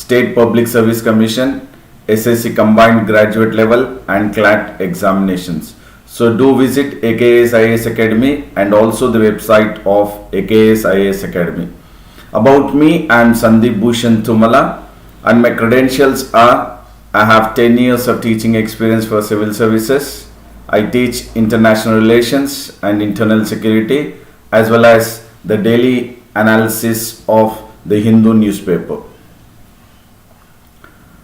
State Public Service Commission, SSC Combined Graduate Level and CLAT examinations. So do visit AKS IAS Academy and also the website of AKS IAS Academy. About me, I am Sandeep Bhushan Tumala and my credentials are: I have 10 years of teaching experience for civil services. I teach international relations and internal security as well as the daily analysis of the Hindu newspaper.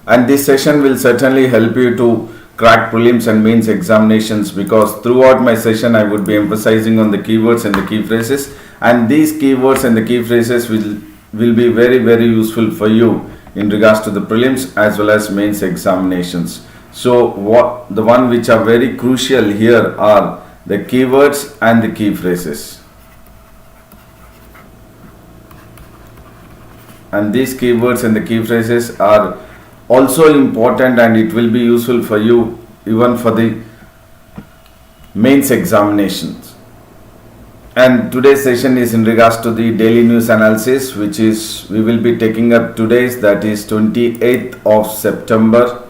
And this session will certainly help you to crack prelims and mains examinations, because throughout my session I would be emphasizing on the keywords and the key phrases, and these keywords and the key phrases will be very useful for you in regards to the prelims as well as mains examinations. So the one which are very crucial here are the keywords and the key phrases. And these keywords and the key phrases are also important, and it will be useful for you even for the mains examinations. And today's session is in regards to the daily news analysis, which is we will be taking up today's, that is 28th of September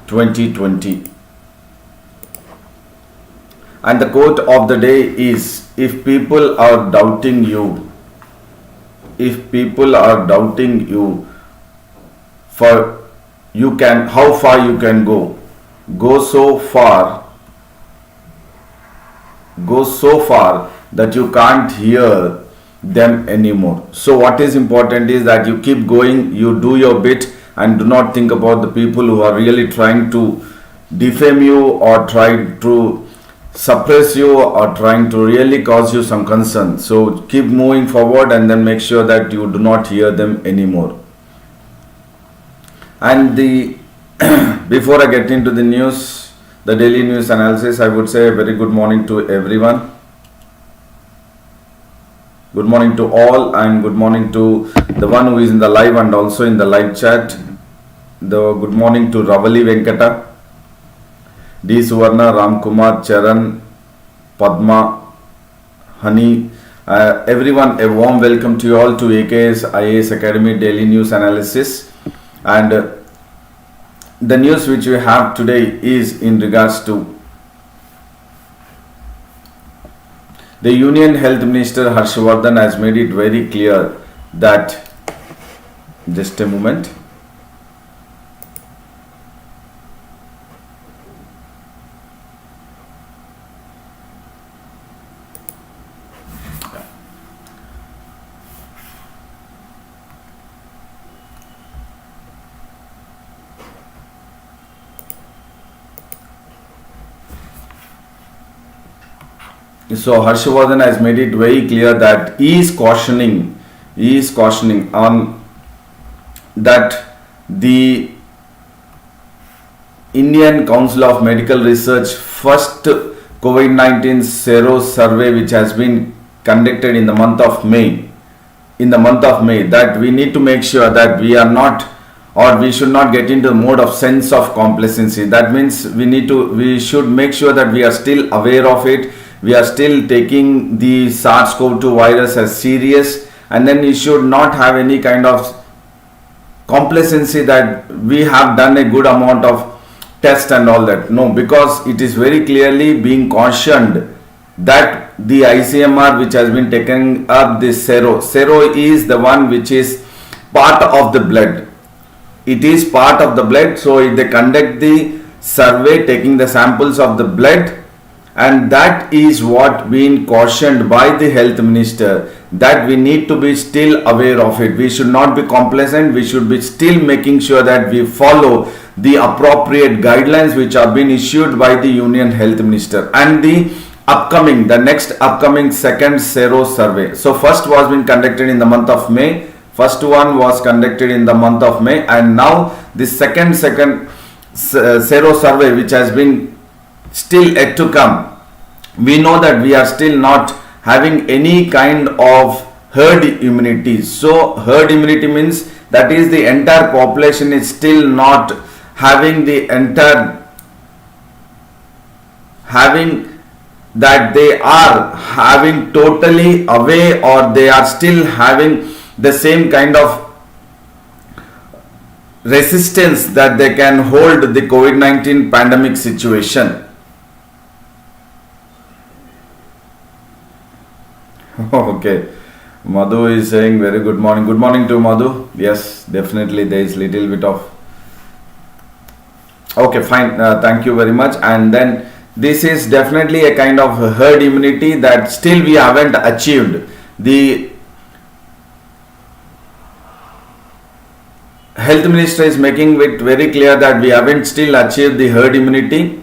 2020. And the quote of the day is: if people are doubting you, for you can, how far you can go so far that you can't hear them anymore. So what is important is that you keep going, you do your bit, and do not think about the people who are really trying to defame you or try to suppress you or trying to really cause you some concern. So keep moving forward and then make sure that you do not hear them anymore. And before I get into the news, the daily news analysis, I would say a very good morning to everyone. Good morning to all, and good morning to the one who is in the live and also in the live chat. Good morning to Ravali Venkata, D. Suvarna, Ram Kumar, Charan, Padma, Hani. Everyone, a warm welcome to you all to AKS IAS Academy Daily News Analysis. And the news which we have today is in regards to the Union Health Minister Harshvardhan has made it very clear that, just a moment. So Harshvardhan has made it very clear that he is cautioning on that the Indian Council of Medical Research first COVID-19 Sero survey, which has been conducted in the month of May, that we need to make sure that we are not, or we should not get into the mode of sense of complacency. That means we should make sure that we are still aware of it. We are still taking the SARS-CoV-2 virus as serious, and then we should not have any kind of complacency that we have done a good amount of test and all that. No, because it is very clearly being cautioned that the ICMR, which has been taken up this Sero is the one which is part of the blood. It is part of the blood. So if they conduct the survey taking the samples of the blood, and that is what being cautioned by the health minister, that we need to be still aware of it. We should not be complacent. We should be still making sure that we follow the appropriate guidelines which are being issued by the Union Health Minister. And the next upcoming second Sero survey. So first was being conducted in the month of May. First one was conducted in the month of May, and now the second Sero survey, which has been still yet to come. We know that we are still not having any kind of herd immunity. So herd immunity means that is the entire population is still not having that they are having totally away, or they are still having the same kind of resistance that they can hold the COVID-19 pandemic situation. Okay, Madhu is saying very good morning. Good morning to Madhu. Yes, definitely there is little bit of. Okay, fine. Thank you very much. And then this is definitely a kind of herd immunity that still we haven't achieved. The health minister is making it very clear that we haven't still achieved the herd immunity,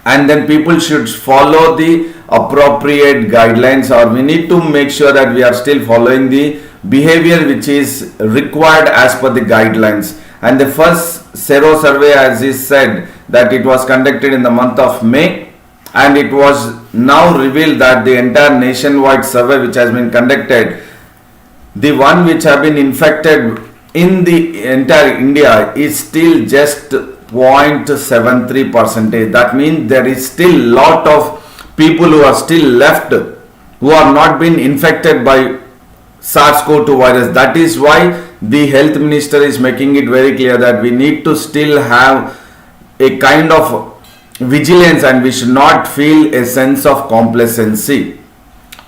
and then people should follow the appropriate guidelines, or we need to make sure that we are still following the behavior which is required as per the guidelines. And the first sero survey, as is said, that it was conducted in the month of May, and it was now revealed that the entire nationwide survey which has been conducted, the one which have been infected in the entire India is still just 0.73%. That means there is still lot of people who are still left who are not been infected by SARS-CoV-2 virus. That is why the health minister is making it very clear that we need to still have a kind of vigilance, and we should not feel a sense of complacency.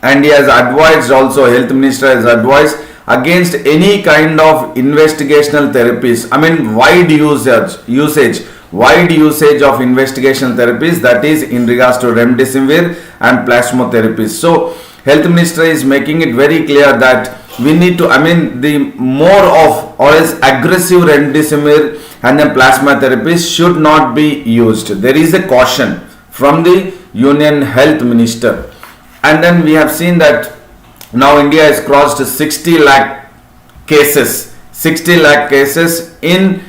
And he has advised also, health minister has advised against any kind of investigational therapies. I mean, wide usage of investigational therapies, that is in regards to remdesivir and plasma therapies. So health minister is making it very clear that we need to, I mean, the more of or else aggressive remdesivir and then plasma therapies should not be used. There is a caution from the Union Health Minister. And then we have seen that now India has crossed 60 lakh cases in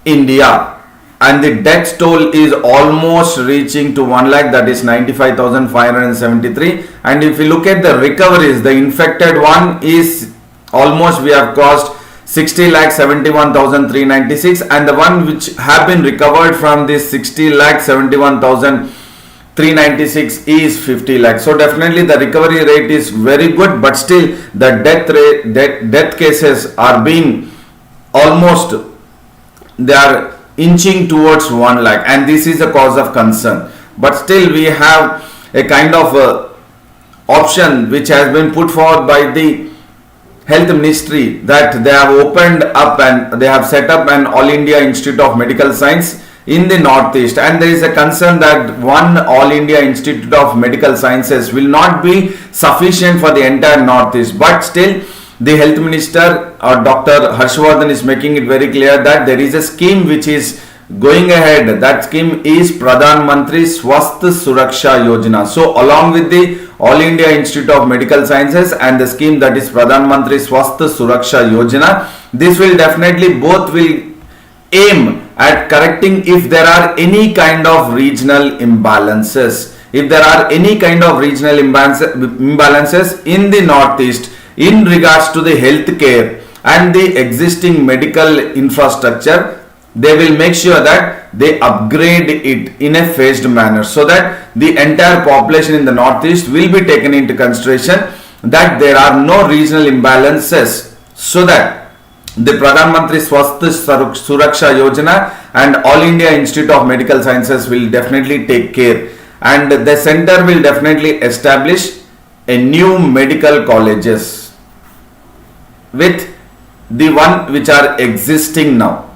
India, and the death toll is almost reaching to 1 lakh, that is 95,573. And if you look at the recoveries, the infected one is almost, we have crossed 60 lakh 71,396, and the one which have been recovered from this 60 lakh 71,396 is 50 lakh. So definitely the recovery rate is very good, but still the death cases are being almost, they are inching towards 1 lakh, and this is a cause of concern. But still we have a kind of option which has been put forward by the Health Ministry, that they have opened up and they have set up an All India Institute of Medical Science in the Northeast, and there is a concern that one All India Institute of Medical Sciences will not be sufficient for the entire Northeast. But still the Health Minister Dr. Harshvardhan is making it very clear that there is a scheme which is going ahead. That scheme is Pradhan Mantri Swasth Suraksha Yojana. So along with the All India Institute of Medical Sciences and the scheme that is Pradhan Mantri Swasth Suraksha Yojana, this will definitely, both will aim at correcting if there are any kind of regional imbalances. If there are any kind of regional imbalances in the Northeast in regards to the healthcare and the existing medical infrastructure, they will make sure that they upgrade it in a phased manner, so that the entire population in the Northeast will be taken into consideration, that there are no regional imbalances, so that the Pradhan Mantri Swasth Suraksha Yojana and All India Institute of Medical Sciences will definitely take care, and the center will definitely establish a new medical colleges with the one which are existing now.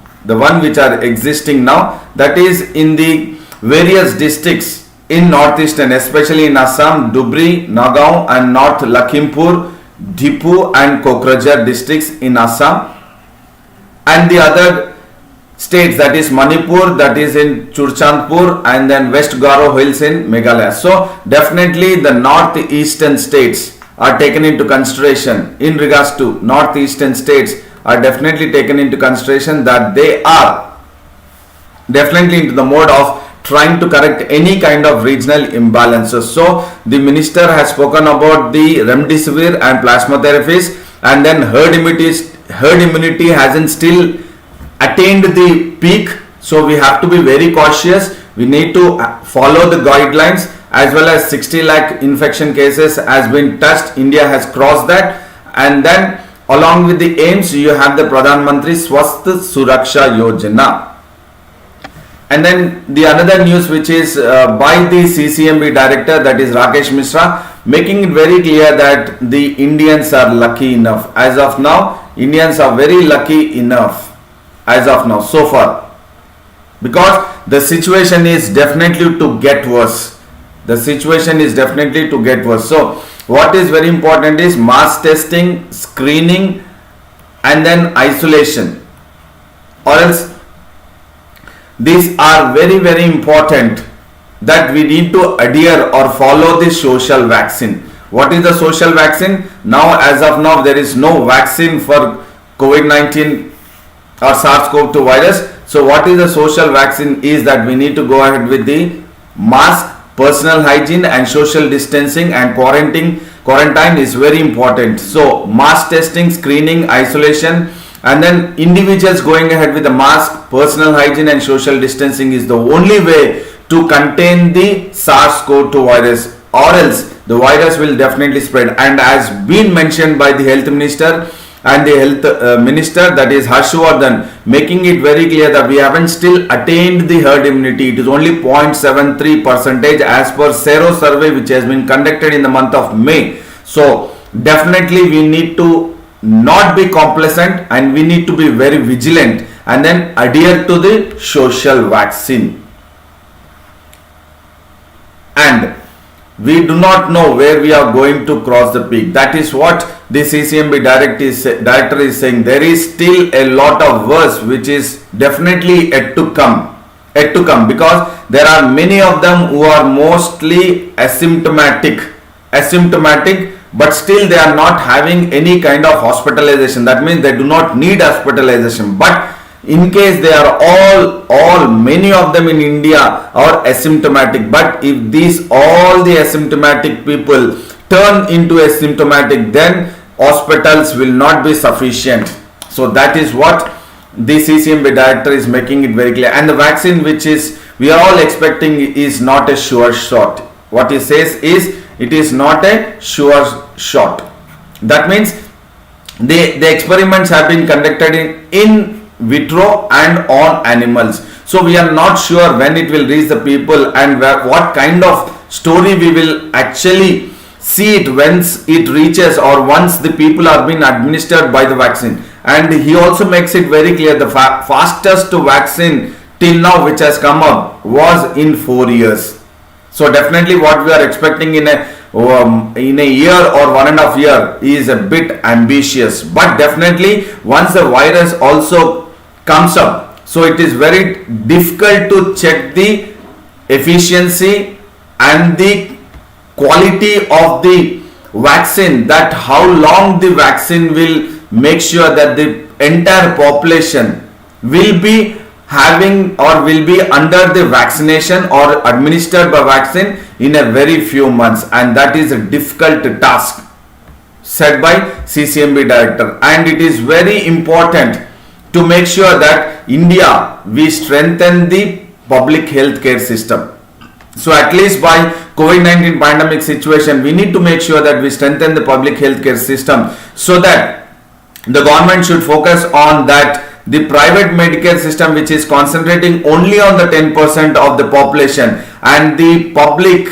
That is in the various districts in Northeast, and especially in Assam, Dhubri, Nagaon and North Lakhimpur, Dhipu and Kokrajhar districts in Assam, and the other states, that is Manipur, that is in Churchandpur, and then West Garo Hills in Meghalaya. So definitely the northeastern states are taken into consideration. In regards to northeastern states are definitely taken into consideration, that they are definitely into the mode of trying to correct any kind of regional imbalances. So the minister has spoken about the remdesivir and plasma therapies, and then herd immunity hasn't still attained the peak. So we have to be very cautious. We need to follow the guidelines, as well as 60 lakh infection cases has been touched. India has crossed that, and then Along with the aims, you have the Pradhan Mantri Swasth Suraksha Yojana. And then the another news which is by the CCMB director, that is Rakesh Mishra, making it very clear that the Indians are lucky enough. As of now, Indians are very lucky enough as of now so far, because the situation is definitely to get worse. The situation is definitely to get worse. So what is very important is mass testing, screening, and then isolation, or else these are very, very important, that we need to adhere or follow the social vaccine. What is the social vaccine? Now, as of now, there is no vaccine for COVID-19 or SARS-CoV-2 virus. So what is the social vaccine is that we need to go ahead with the mask, personal hygiene and social distancing, and quarantine is very important. So mass testing, screening, isolation, and then individuals going ahead with the mask, personal hygiene and social distancing is the only way to contain the SARS-CoV-2 virus, or else the virus will definitely spread. And as been mentioned by the health minister and the health minister, that is Harshvardhan, making it very clear that we haven't still attained the herd immunity. It is only 0.73% as per Sero survey which has been conducted in the month of May. So definitely we need to not be complacent, and we need to be very vigilant, and then adhere to the social vaccine. And we do not know where we are going to cross the peak. That is what the CCMB director is saying. There is still a lot of worse which is definitely yet to come, because there are many of them who are mostly asymptomatic, but still they are not having any kind of hospitalization. That means they do not need hospitalization. But in case they are many of them in India are asymptomatic. But if all the asymptomatic people turn into asymptomatic, then hospitals will not be sufficient. So that is what the CCMB director is making it very clear. And the vaccine which is we are all expecting is not a sure shot. What he says is it is not a sure shot. That means the experiments have been conducted in vitro and on animals. So we are not sure when it will reach the people, and what kind of story we will actually see it once it reaches, or once the people are being administered by the vaccine. And he also makes it very clear the fastest vaccine till now which has come up was in 4 years. So definitely what we are expecting in a year or 1.5 years is a bit ambitious. But definitely once the virus also comes up, so it is very difficult to check the efficiency and the quality of the vaccine, that how long the vaccine will make sure that the entire population will be having or will be under the vaccination or administered by vaccine in a very few months. And that is a difficult task set by CCMB director. And it is very important to make sure that India, we strengthen the public health care system. So at least by COVID-19 pandemic situation, we need to make sure that we strengthen the public health care system, so that the government should focus on that. The private medical system which is concentrating only on the 10% of the population, and the public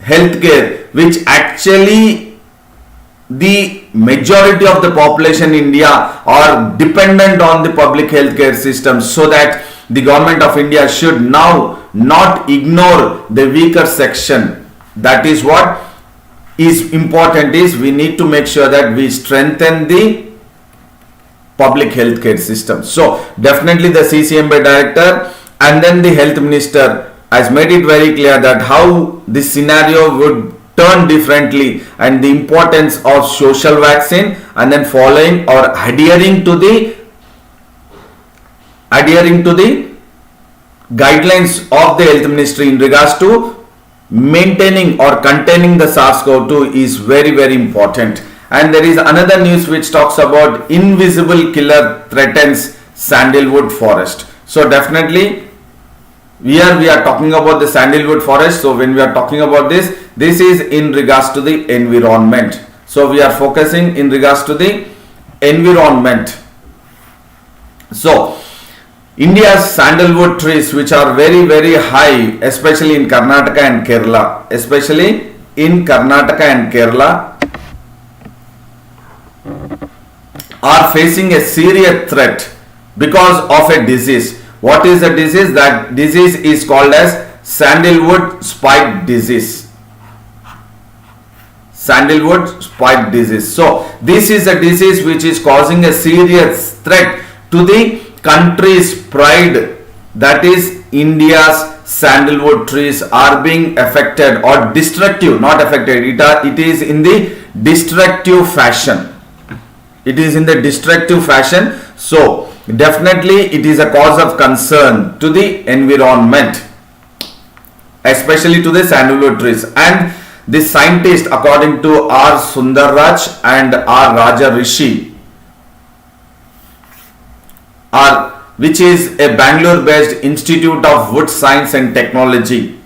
healthcare which actually the majority of the population in India are dependent on the public healthcare system. So that the government of India should now not ignore the weaker section. That is what is important, is we need to make sure that we strengthen the public healthcare system. So definitely the CCMB director and then the health minister has made it very clear that how this scenario would turn differently, and the importance of social vaccine, and then following or adhering to the guidelines of the health ministry in regards to maintaining or containing the SARS-CoV-2 is very, very important. And there is another news which talks about invisible killer threatens sandalwood forest. So definitely here we are talking about the sandalwood forest. So when we are talking about this is in regards to the environment. So we are focusing in regards to the environment. So India's sandalwood trees, which are very very high, especially in Karnataka and Kerala, especially in Karnataka and Kerala, are facing a serious threat because of a disease. What is the disease? That disease is called as sandalwood spike disease. Sandalwood spike disease. So this is a disease which is causing a serious threat to the country's pride, that is India's sandalwood trees are being affected or destructive, not affected, it is in the destructive fashion. It is in the destructive fashion. So definitely it is a cause of concern to the environment, especially to the sandalwood trees. And the scientist, according to R. Sundarraj and R. Raja Rishi, which is a Bangalore based Institute of Wood Science and Technology,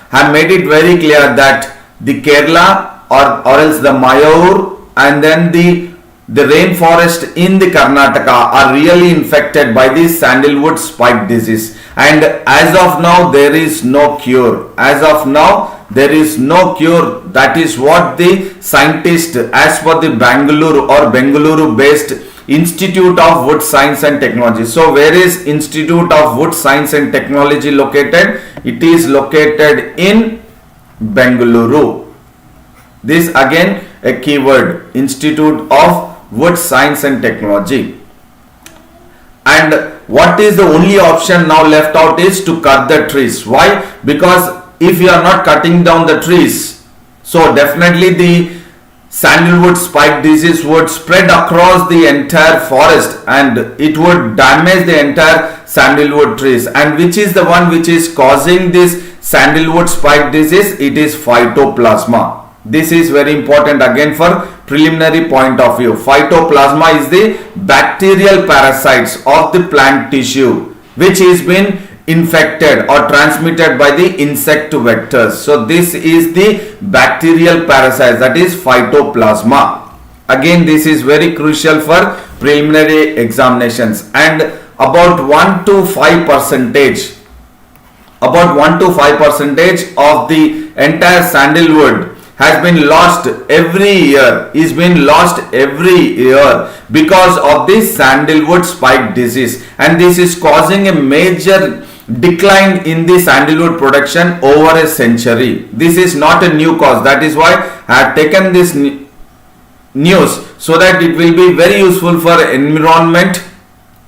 have made it very clear that the Kerala or else the Mayur and then the rainforest in the Karnataka are really infected by the sandalwood spike disease, and as of now there is no cure. As of now there is no cure. That is what the scientist, as per the Bengaluru based Institute of Wood Science and Technology. So where is Institute of Wood Science and Technology located? It is located in Bengaluru. This again a keyword, Institute of Wood Science and Technology. And what is the only option now left out is to cut the trees. Why? Because if you are not cutting down the trees, so definitely the sandalwood spike disease would spread across the entire forest and it would damage the entire sandalwood trees. And which is the one which is causing this sandalwood spike disease? It is Phytoplasma. This is very important again for preliminary point of view. Phytoplasma is the bacterial parasites of the plant tissue which is been infected or transmitted by the insect vectors. So this is the bacterial parasite, that is Phytoplasma. Again this is very crucial for preliminary examinations. And about 1 to 5 percentage of the entire sandalwood has been lost every year, because of this sandalwood spike disease, and this is causing a major decline in the sandalwood production over a century. This is not a new cause. That is why I have taken this news so that it will be very useful for environment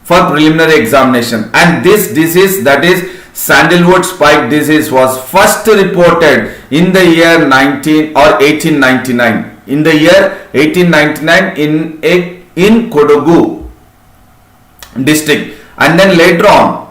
for preliminary examination. And this disease, that is sandalwood spike disease, was first reported in the year 1899. In the year 1899 in Kodagu district, and then later on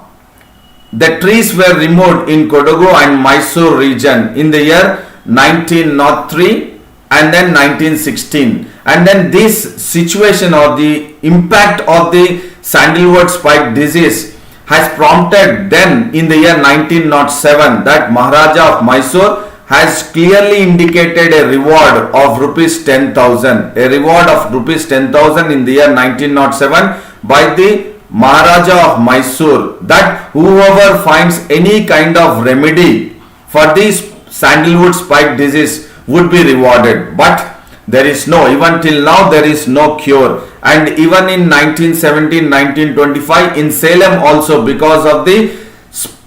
the trees were removed in Kodagu and Mysore region in the year 1903 and then 1916. And then this situation or the impact of the sandalwood spike disease has prompted then in the year 1907 that Maharaja of Mysore has clearly indicated a reward of rupees 10,000. A reward of rupees 10,000 in the year 1907 by the Maharaja of Mysore, that whoever finds any kind of remedy for this sandalwood spike disease would be rewarded. But there is no, even till now there is no cure. And even in 1917, 1925 in Salem also, because of the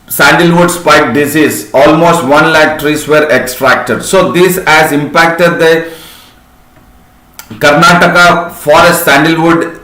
sandalwood spike disease, almost 1 lakh trees were extracted. So this has impacted the Karnataka forest sandalwood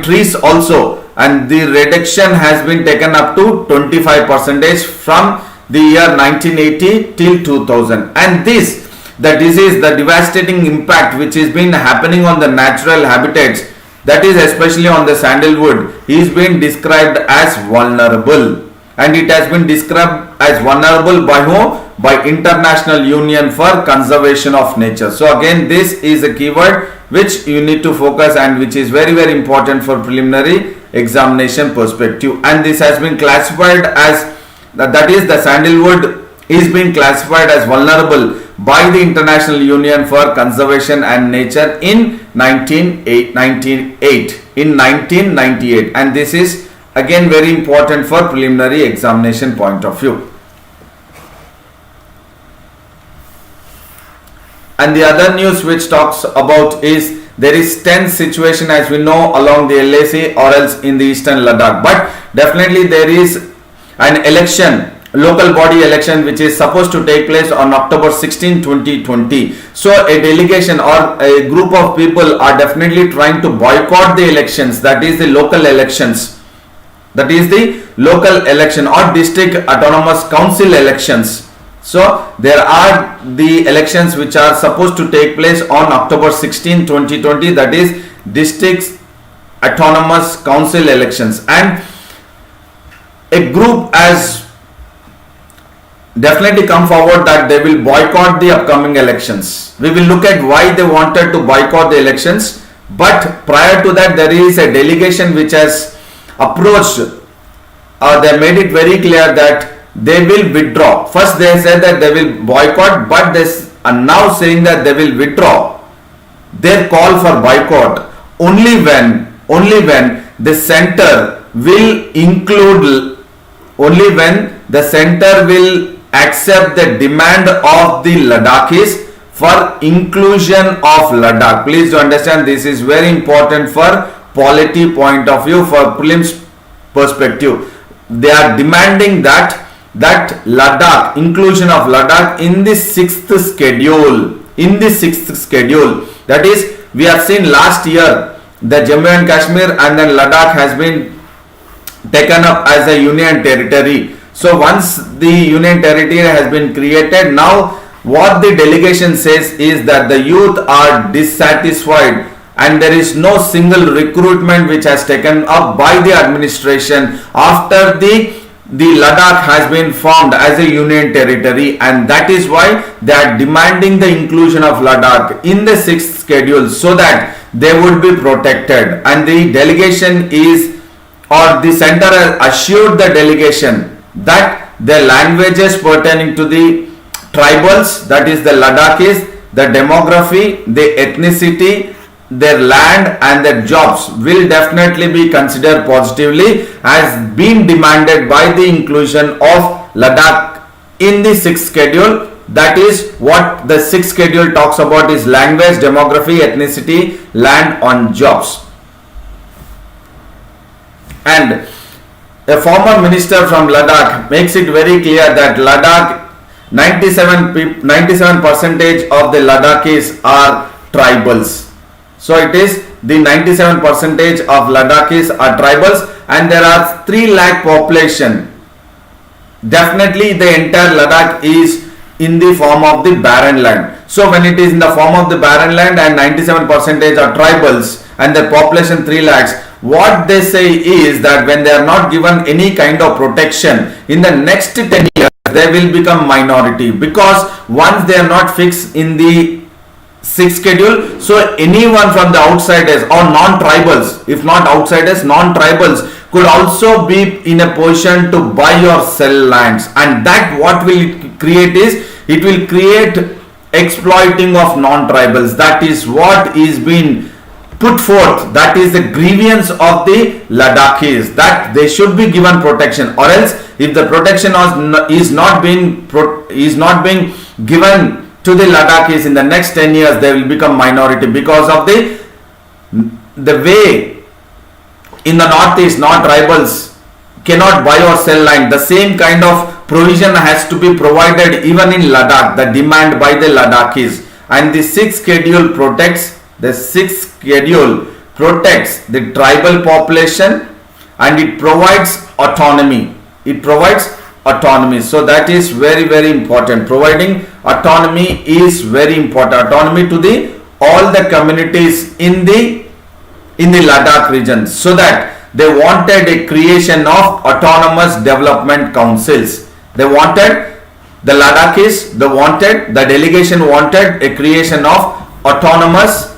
trees also, and the reduction has been taken up to 25% from the year 1980 till 2000. And this, the disease, the devastating impact which has been happening on the natural habitats, that is especially on the sandalwood, is being described as vulnerable. And it has been described as vulnerable by whom? By International Union for Conservation of Nature. So again this is a keyword which you need to focus and which is very very important for preliminary examination perspective. And this has been classified as, that is the sandalwood is being classified as vulnerable by the International Union for Conservation and Nature in 1998, and this is again very important for preliminary examination point of view. And the other news which talks about is there is tense situation, as we know, along the LAC or else in the eastern Ladakh, but definitely there is an election, local body election, which is supposed to take place on October 16, 2020. So a delegation or a group of people are definitely trying to boycott the elections, that is the local elections, that is the local election or district autonomous council elections. So there are the elections which are supposed to take place on October 16, 2020, that is district autonomous council elections, and a group has definitely come forward that they will boycott the upcoming elections. We will look at why they wanted to boycott the elections, but prior to that there is a delegation which has approached, they made it very clear that they will withdraw. First they said that they will boycott, but they are now saying that they will withdraw their call for boycott only when the center will include, only when the center will accept the demand of the Ladakhis for inclusion of Ladakh. Please do understand, this is very important for polity point of view, for prelims perspective. They are demanding that Ladakh, inclusion of Ladakh in the sixth schedule. That is, we have seen last year the Jammu and Kashmir and then Ladakh has been taken up as a union territory. So once the union territory has been created, now what the delegation says is that the youth are dissatisfied and there is no single recruitment which has taken up by the administration after the Ladakh has been formed as a union territory, and that is why they are demanding the inclusion of Ladakh in the sixth schedule so that they would be protected. And the delegation is, or the center has assured the delegation that the languages pertaining to the tribals, that is the Ladakhis, the demography, the ethnicity, their land and their jobs will definitely be considered positively as being demanded by the inclusion of Ladakh in the sixth schedule. That is what the sixth schedule talks about, is language, demography, ethnicity, land on jobs. And a former minister from Ladakh makes it very clear that Ladakh, 97% of the Ladakhis are tribals. So it is the 97% of Ladakhis are tribals, and there are 3 lakh population. Definitely the entire Ladakh is in the form of the barren land. So when it is in the form of the barren land and 97% are tribals and their population 3 lakhs, what they say is that when they are not given any kind of protection in the next 10 years, they will become minority, because once they are not fixed in the sixth schedule, so anyone from the outsiders or non-tribals, if not outsiders, non-tribals could also be in a position to buy or sell lands, and that what will create is, it will create exploiting of non-tribals. That is what is being put forth, that is the grievance of the Ladakhis, that they should be given protection, or else if the protection is not being given to the Ladakhis in the next 10 years, they will become minority because of the way in the northeast non-tribals cannot buy or sell land. The same kind of provision has to be provided even in Ladakh, the demand by the Ladakhis. And the sixth schedule protects the tribal population, and it provides autonomy. So that is very, very important. Providing autonomy is very important. Autonomy to all the communities in the Ladakh region, so that they wanted a creation of autonomous development councils. They wanted, the Ladakhis, the delegation wanted a creation of autonomous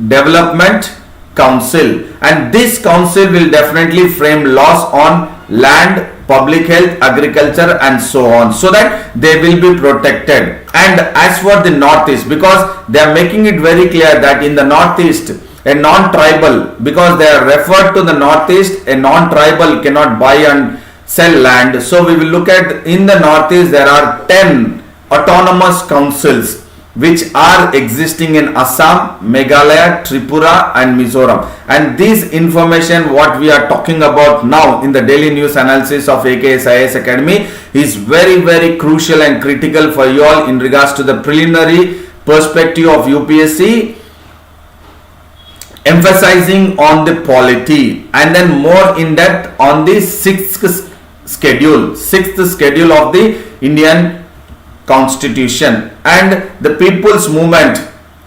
development council, and this council will definitely frame laws on land public health, agriculture and so on, so that they will be protected. And as for the Northeast, because they are making it very clear that in the Northeast, a non-tribal, because they are referred to the Northeast, a non-tribal cannot buy and sell land. So we will look at, in the Northeast there are 10 autonomous councils which are existing in Assam, Meghalaya, Tripura and Mizoram. And this information what we are talking about now in the daily news analysis of AKS IAS Academy is very, very crucial and critical for you all in regards to the preliminary perspective of UPSC, emphasizing on the polity and then more in depth on the sixth schedule of the Indian Constitution. And the People's Movement,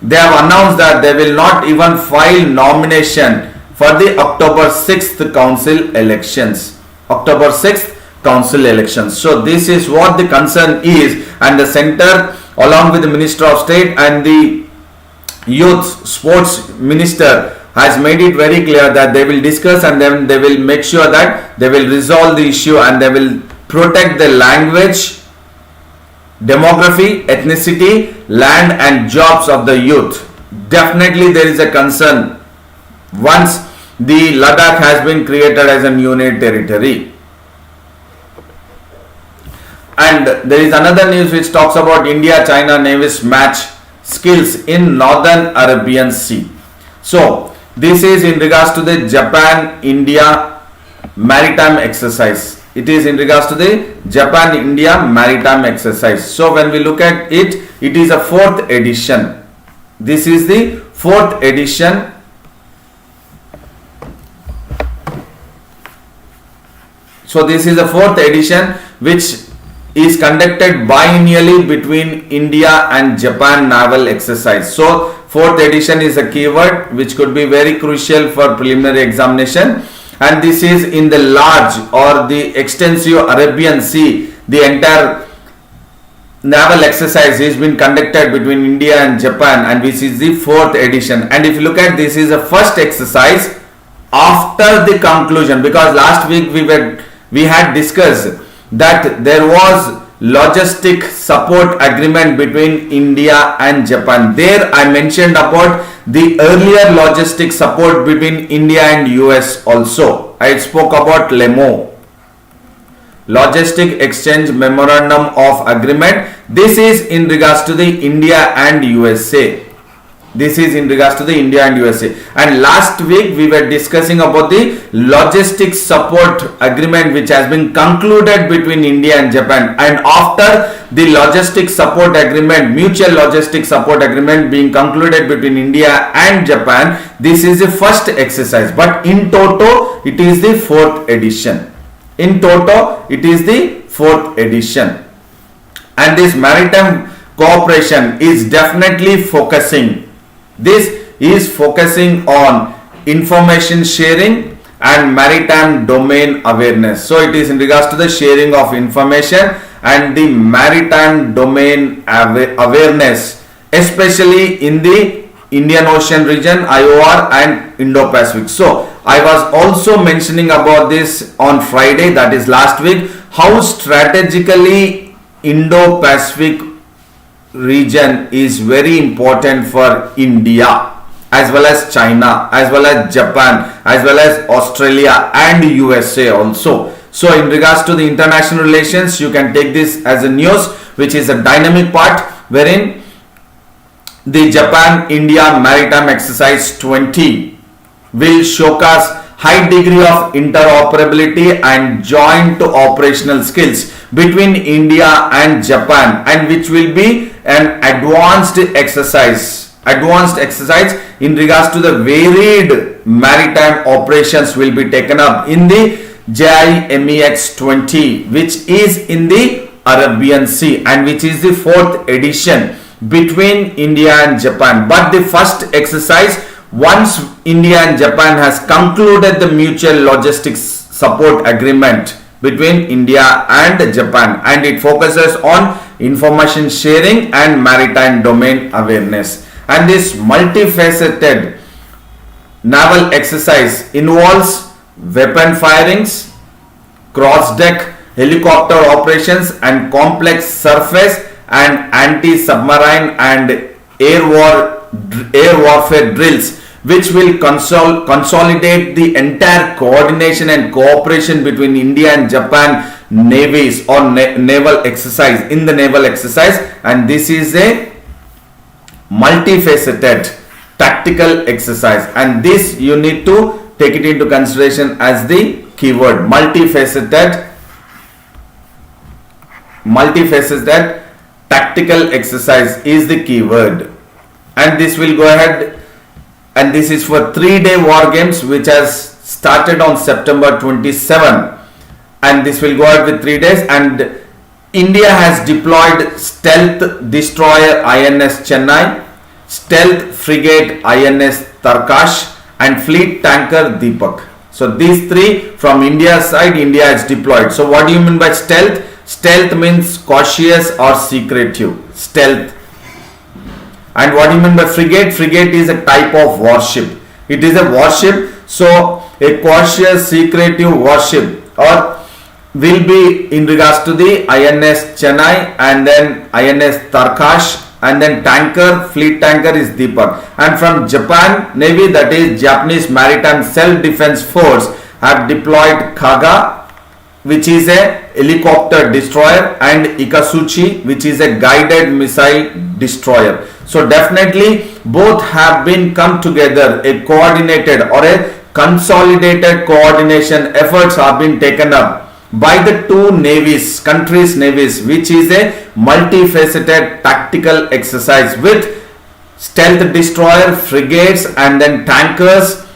they have announced that they will not even file nomination for the October 6th council elections. October 6th council elections. So this is what the concern is, and the center along with the Minister of State and the Youth Sports Minister has made it very clear that they will discuss and then they will make sure that they will resolve the issue and they will protect the language, demography, ethnicity, land and jobs of the youth. Definitely there is a concern once the Ladakh has been created as a union territory. And there is another news which talks about India-China Navy's match skills in Northern Arabian Sea. So this is in regards to the Japan-India maritime exercise. It is in regards to the Japan-India maritime exercise. So when we look at it, it is a 4th edition. This is the 4th edition. So this is the 4th edition which is conducted biennially between India and Japan naval exercise. So 4th edition is a keyword which could be very crucial for preliminary examination. And this is in the large or the extensive Arabian Sea. The entire naval exercise has been conducted between India and Japan, and this is the 4th edition. And if you look at this, is the first exercise after the conclusion, because last week we had discussed that there was logistic support agreement between India and Japan. There I mentioned about the earlier logistic support between India and US also. I spoke about LEMO, Logistic Exchange Memorandum of Agreement. This is in regards to the India and USA. This is in regards to the India and USA. And last week we were discussing about the logistic support agreement which has been concluded between India and Japan. And after the logistic support agreement, mutual logistic support agreement being concluded between India and Japan, this is the first exercise. But in toto, it is the 4th edition. In toto, it is the 4th edition. And this maritime cooperation is definitely focusing. This is focusing on information sharing and maritime domain awareness. So it is in regards to the sharing of information and the maritime domain awareness, especially in the Indian Ocean region, IOR and Indo-Pacific. So I was also mentioning about this on Friday, that is last week, how strategically Indo-Pacific region is very important for India as well as China, as well as Japan, as well as Australia and USA also. So in regards to the international relations, you can take this as a news which is a dynamic part, wherein the Japan-India Maritime Exercise 20 will showcase high degree of interoperability and joint operational skills between India and Japan, and which will be an advanced exercise in regards to the varied maritime operations will be taken up in the JIMEX 20, which is in the Arabian Sea and which is the 4th edition between India and Japan. But the first exercise, once India and Japan has concluded the mutual logistics support agreement between India and Japan, and it focuses on information sharing and maritime domain awareness. And this multifaceted naval exercise involves weapon firings, cross-deck helicopter operations, and complex surface and anti-submarine and air warfare drills, which will consolidate the entire coordination and cooperation between India and Japan navies or naval exercise in the naval exercise. And this is a multifaceted tactical exercise, and this you need to take it into consideration as the keyword. Multifaceted tactical exercise is the keyword. And this will go ahead, and this is for 3-day war games which has started on September 27, and this will go ahead with 3 days. And India has deployed stealth destroyer INS Chennai, stealth frigate INS Tarkash, and fleet tanker Deepak. So these three from India's side, India has deployed. So what do you mean by stealth? Stealth means cautious or secretive. Stealth. And what do you mean by frigate? Frigate is a type of warship. It is a warship. So a cautious, secretive warship or will be in regards to the INS Chennai, and then INS Tarkash, and then tanker, fleet tanker is Deepak. And from Japan Navy, that is Japanese Maritime Self-Defense Force, have deployed Kaga, which is a helicopter destroyer, and Ikasuchi, which is a guided missile destroyer. So definitely both have been come together, a coordinated or a consolidated coordination efforts have been taken up by the two navies, countries' navies, which is a multifaceted tactical exercise with stealth destroyer, frigates, and then tankers,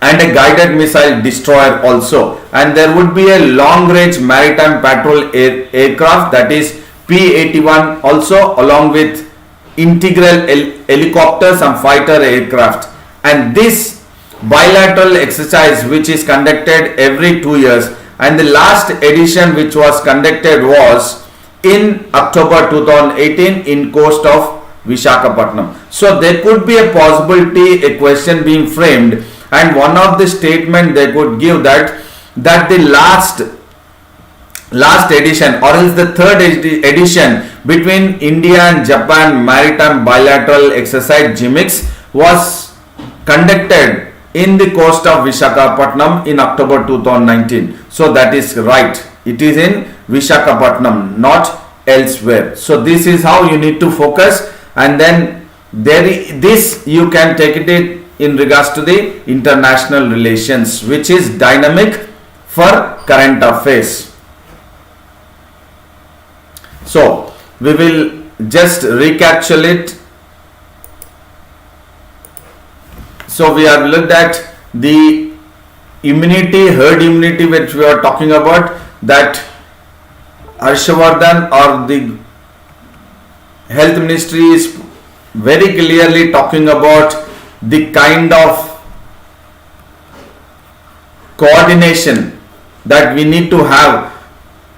and a guided missile destroyer also. And there would be a long range maritime patrol aircraft, that is P-81 also, along with integral helicopters and fighter aircraft. And this bilateral exercise, which is conducted every 2 years, and the last edition which was conducted was in October 2018 in coast of Visakhapatnam. So there could be a possibility, a question being framed, and one of the statement they could give that the last edition or else the third edition between India and Japan maritime bilateral exercise GMIX was conducted in the coast of Visakhapatnam in October 2019. So that is right. It is in Visakhapatnam, not elsewhere. So this is how you need to focus, and then this you can take it in regards to the international relations, which is dynamic for current affairs. So we will just recapitulate. So we have looked at the immunity, herd immunity, which we are talking about, that Harshavardhan or the health ministry is very clearly talking about the kind of coordination that we need to have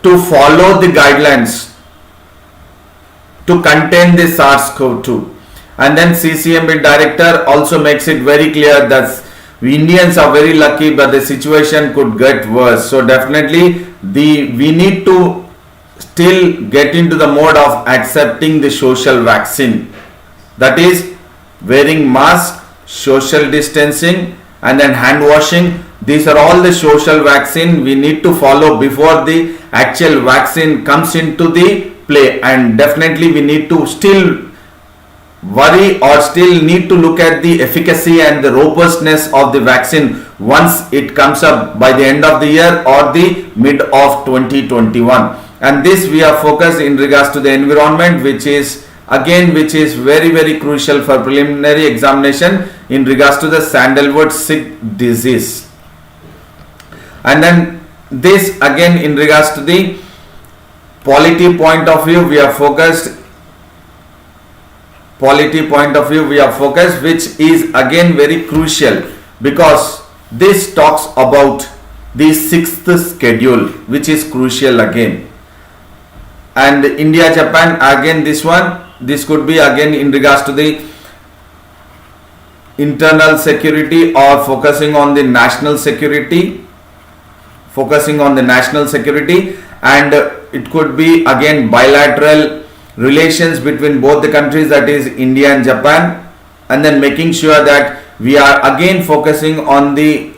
to follow the guidelines to contain the SARS-CoV-2. And then CCMB director also makes it very clear that we Indians are very lucky, but the situation could get worse. So definitely we need to still get into the mode of accepting the social vaccine, that is wearing mask, social distancing, and then hand washing. These are all the social vaccine we need to follow before the actual vaccine comes into the play. And definitely we need to still worry or still need to look at the efficacy and the robustness of the vaccine once it comes up by the end of the year or the mid of 2021. And this we are focused in regards to the environment, which is very crucial for preliminary examination in regards to the sandalwood sick disease. And then this again in regards to the polity point of view, we are focused, which is again very crucial, because this talks about the sixth schedule, which is crucial again. And India Japan, again this could be again in regards to the internal security or focusing on the national security. focusing on the national security, and it could be again bilateral relations between both the countries, that is India and Japan, and then making sure that we are again focusing on the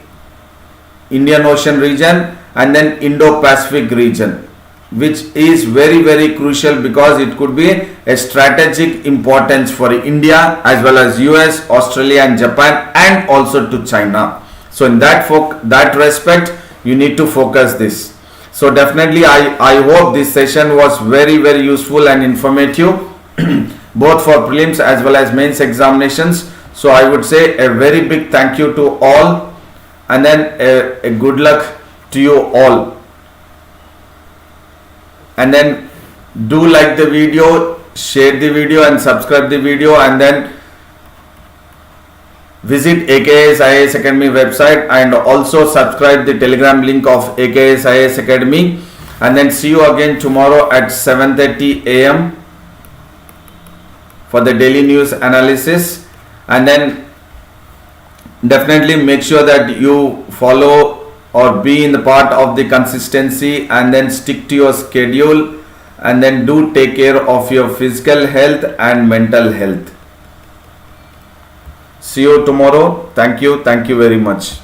Indian Ocean region and then Indo-Pacific region, which is very crucial because it could be a strategic importance for India as well as US, Australia and Japan, and also to China. So in that respect, you need to focus this. So definitely I hope this session was very useful and informative both for prelims as well as mains examinations. So I would say a very big thank you to all, and then a good luck to you all. And then do like the video, share the video and subscribe the video, and then visit AKS IAS Academy website and also subscribe the Telegram link of AKS IAS Academy. And then see you again tomorrow at 7:30 AM for the daily news analysis. And then definitely make sure that you follow or be in the part of the consistency, and then stick to your schedule, and then do take care of your physical health and mental health. See you tomorrow. Thank you very much.